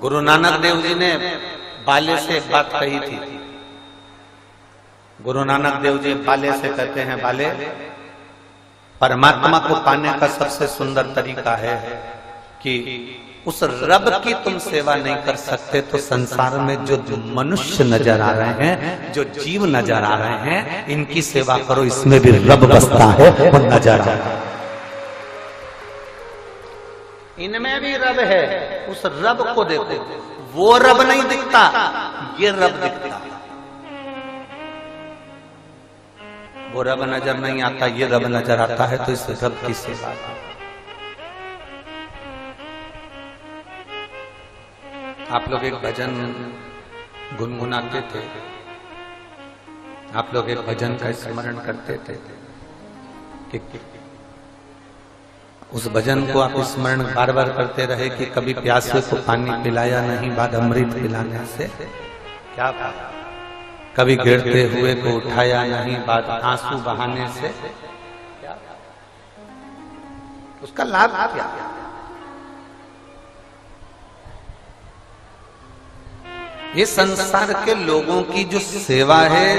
गुरु नानक देव जी ने बाले से एक बात कही थी। गुरु नानक देव जी बाले से कहते हैं, बाले परमात्मा को पाने का सबसे सुंदर तरीका है कि उस रब की तुम सेवा नहीं कर सकते तो संसार में जो मनुष्य नजर आ रहे हैं, जो जीव नजर आ रहे हैं, इनकी सेवा करो, इसमें भी रब बसता है, वो नजर आ रहा है, इनमें भी रब है। उस रब को देखो, वो रब नहीं दिखता, ये रब दिखता। वो रब नजर नहीं आता, ये रब नजर आता है, तो इस रब की सेवा। आप लोग एक भजन गुनगुनाते थे, आप लोग एक भजन का स्मरण करते थे कि उस भजन को आप स्मरण बार बार करते रहे कि कभी प्यासे को पानी पिलाया नहीं, बाद अमृत पिलाने से क्या फायदा। कभी गिरते हुए को उठाया नहीं, बाद आंसू बहाने से क्या, उसका लाभ क्या। ये संसार के लोगों की जो सेवा है,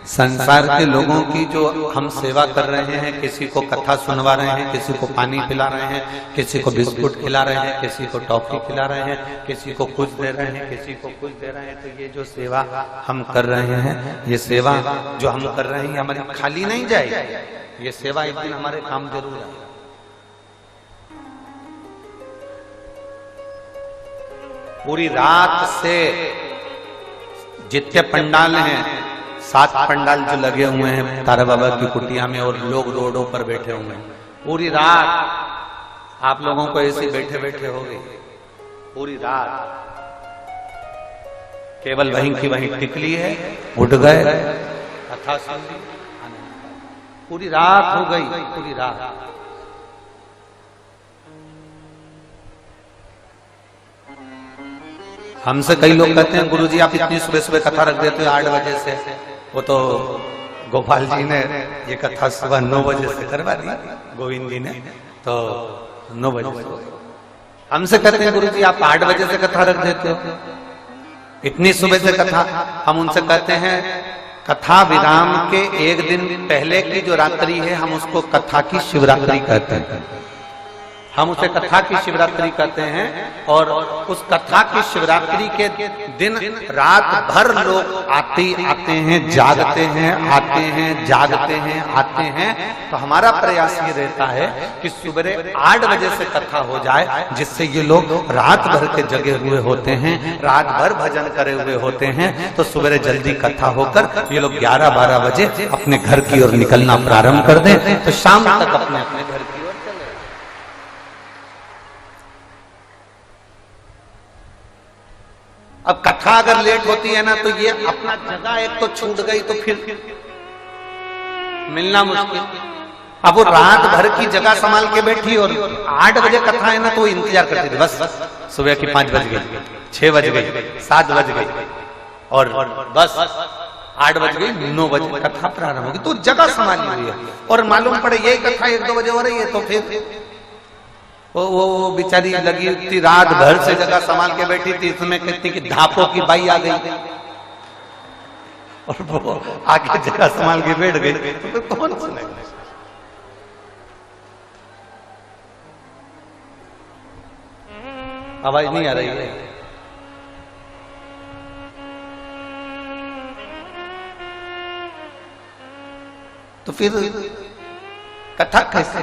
संसार के लोगों की जो हम सेवा कर रहे हैं, किसी को कथा सुनवा रहे हैं, किसी को पानी पिला रहे हैं, किसी को बिस्कुट खिला रहे हैं, किसी को टॉफी खिला रहे हैं, किसी को कुछ दे रहे हैं, किसी को कुछ दे रहे हैं, तो ये जो सेवा हम कर रहे हैं, ये सेवा जो हम कर रहे हैं हमारी खाली नहीं जाएगी। ये सेवा एक दिन हमारे काम जरूर है। पूरी रात से जितने पंडाल हैं, 7 पंडाल जो लगे हुए हैं तारा बाबा की कुटिया में, और लोग रोडों पर बैठे हुए हैं, पूरी रात आप लोगों को ऐसे बैठे बैठे हो गई। पूरी रात केवल वहीं की वहीं टिकली है, उठ गए, कथा सुन ली, पूरी रात हो गई, पूरी रात। हमसे कई लोग कहते हैं, गुरुजी आप इतनी सुबह सुबह कथा रख देते हो 8 बजे से। वो तो गोपाल जी ने ये कथा सुबह 9 बजे से करवा दी, गोविंद जी ने, तो 9 बजे से। हमसे कहते हैं गुरुजी आप 8 बजे से कथा रख देते हो, इतनी सुबह से कथा। हम उनसे कहते हैं कथा विराम के एक दिन पहले की जो रात्रि है, हम उसको कथा की शिवरात्रि कहते हैं। हम उसे कथा की शिवरात्रि कहते हैं। और उस कथा की शिवरात्रि के दिन रात भर लोग आते हैं, जागते हैं, आते हैं, जागते हैं, आते हैं। तो हमारा प्रयास ये रहता है कि सुबह 8 बजे से कथा हो जाए, जिससे ये लोग रात भर के जगे हुए होते हैं, रात भर भजन करे हुए होते हैं, तो सुबह जल्दी कथा होकर ये लोग 11-12 बजे अपने घर की ओर निकलना प्रारंभ कर दें, तो शाम तक अपने अपने घर की। अब कथा अगर लेट होती है ना, तो ये अपना जगह एक तो छूट गई, तो फिर मिलना मुश्किल। अब वो रात भर की जगह संभाल के बैठी, और 8 बजे कथा है ना, तो वो इंतजार करती थी। बस सुबह की 5 बज गई, 6 बज गई, 7 बज गई, और बस 8 बज गई, 9 बजे कथा प्रारंभ होगी, तो जगह संभाली हुई है। और मालूम पड़े यही कथा 1-2 बजे हो रही है, तो फिर वो बेचारी लगी थी, रात भर से जगह संभाल के बैठी थी, इसमें कहती कि धापों की बाई आ गई, और वो आके जगह संभाल के बैठ गई, तो कौन सुनेगा। आवाज नहीं आ रही है, तो फिर कथा कैसे।